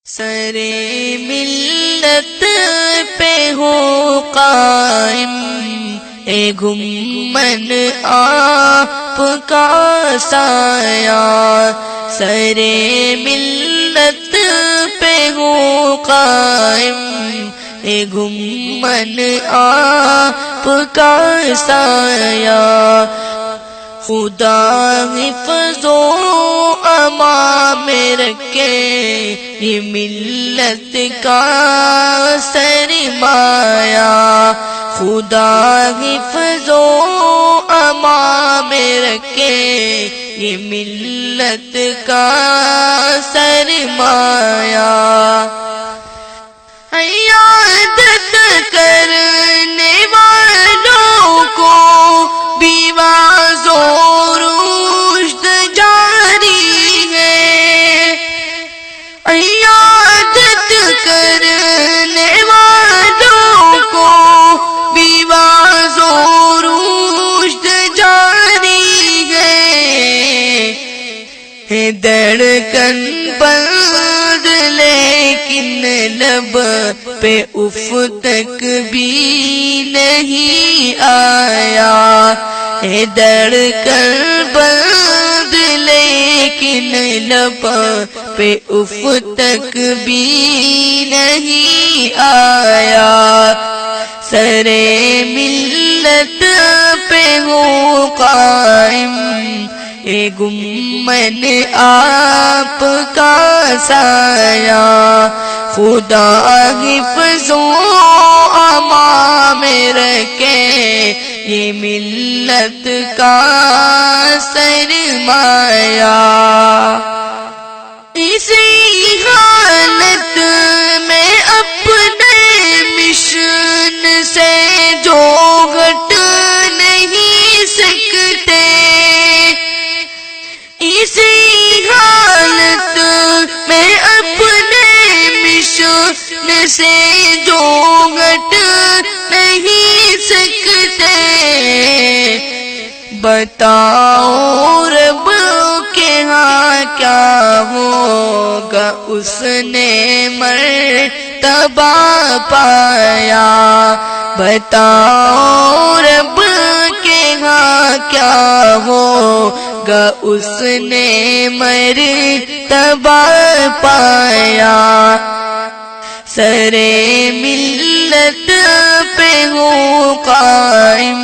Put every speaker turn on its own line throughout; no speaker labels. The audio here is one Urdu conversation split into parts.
سرے ملت پہ ہو قائم، اے گھمن آپ کا سایہ، سرے ملت پہ ہو قائم، اے گھمن آپ کا سایہ، خدا حفظ و امان میں رکھے یہ ملت کا سرمایہ، خدا حفظ و امان میں رکھے یہ ملت کا سرمایہ، عیادت کرنے والوں کو بیواز و رشد جاری ہے، عیادت کرنے والوں کو بیواز و رشد جاری ہے، دھڑکن بند لیکن لب پہ اف تک بھی نہیں آیا، ہے دھڑکن بند لیکن لب پہ اف تک بھی نہیں آیا، سرے ملت پہ ہو قائم، اے گھمن آپ کا سایہ، خدا حفظ و امان میں رکھے یہ ملت کا سرمایہ، اسی حالت میں اپنے مشن سے جو ہٹ نہیں سکتے، اسی حالت میں اپنے مشن سے جو ہٹ نہیں سکتے، بتاؤ رب کے ہاں کیا ہوگا اس نے مرتبہ پایا، بتاؤ رب کے ہاں کیا ہوگا اس نے مرتبہ پایا، سرے ملت پہ ہو قائم،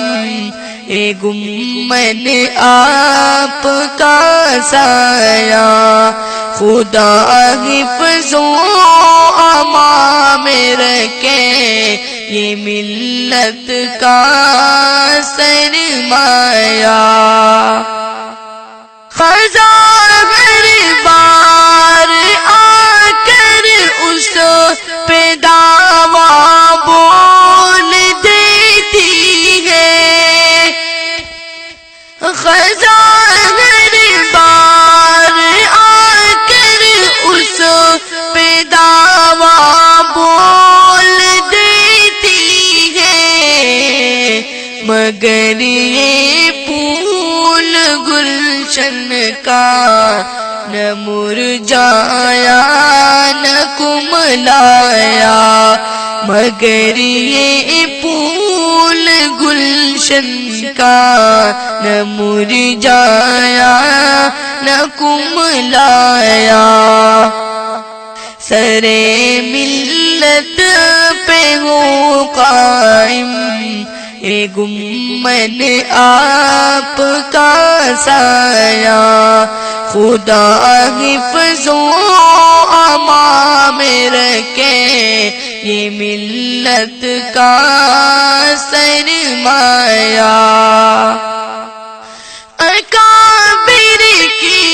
اے گھمن آپ کا سایہ، خدا حفظ و امان میں رکھے یہ ملت کا سرمایہ، خزاں ہر بار آ کر اس پہ دعویٰ بول دیتی ہے، خزاں ہر بار آ کر اس پہ دعویٰ بول دیتی ہے، مگر یہ پھول گلشن کا نہ مرجھایا نہ کملایا، مگر یہ پھول گلشن کا نہ مرجھایا نہ کملایا، سرے ملت پہ ہو قائم، اے گھمن آپ کا سایہ، خدا حفظ و امان میں رکھے یہ ملت کا سرمایہ، اکابر کی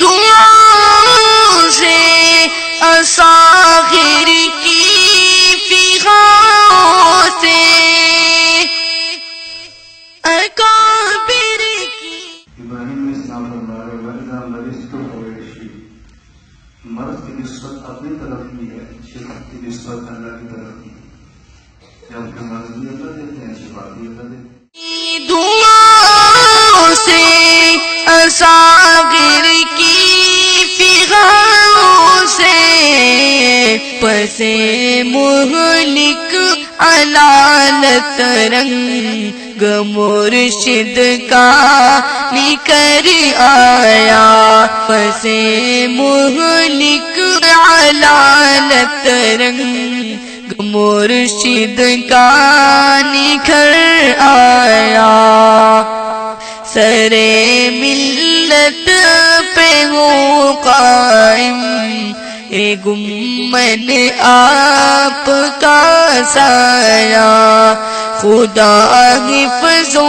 دعاؤں سے اصاغر کی فغانوں سے، اکابر کی
ابراہیم علیہ السلام فرمائے وَإِذَا مَرِضْتُ فَهُوَ يَشْفِينِ، مرض کی نسبت اپنی طرف کی ہے، شفا کی نسبت اللہ کی طرف کی ہے، جب کہ مرض بھی اللہ دیتے ہیں شفا بھی اللہ دیتے ہیں،
دعاؤں سے اصاغر کی فغانوں سے پسے مہلک علالت رنگ مرشد کا نکر آیا، پسے مہلک علالت رنگ مرشد کا نکھر آیا، سرے ملت پہ ہو قائم اے گمن آپ کا سایہ، خدا حفظ و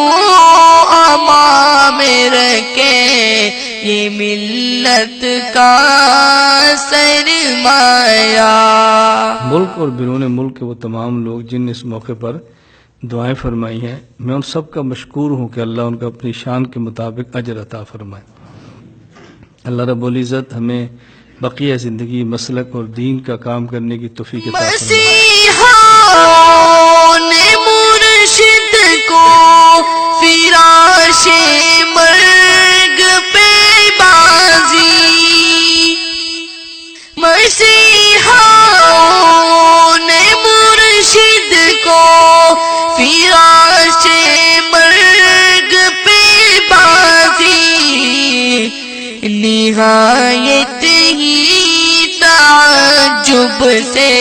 امان میں رکھے یہ ملت کا سرمایہ۔
ملک اور بیرون ملک کے وہ تمام لوگ جن نے اس موقع پر دعائیں فرمائی ہیں، میں ان سب کا مشکور ہوں کہ اللہ ان کو اپنی شان کے مطابق اجر عطا فرمائے۔ اللہ رب العزت ہمیں بقیہ زندگی مسلک اور دین کا کام کرنے کی توفیق عطا فرمائے۔
مسیحان مرشد کو فراش مرگ پہ بازی، مسیحان مرشد کو فراش مرگ پہ بازی، نہایت ہی تعجب سے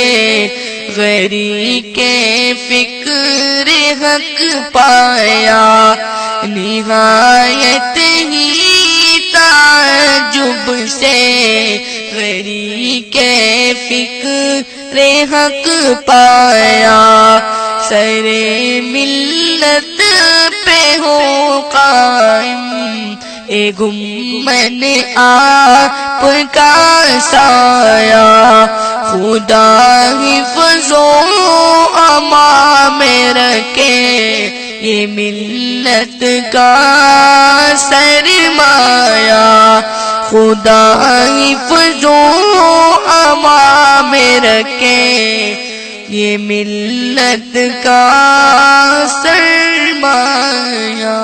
غری کے فکر حق پایا، نہایت ہی تعجب سے غری کے فکر حق پایا، سر ملت پہ ہو قائم اے گمن آپ کا سایہ، خدا حفظ و امان میں رکھے یہ ملت کا سرمایہ، خدا حفظ و امان میں رکھے یہ ملت کا سرمایہ۔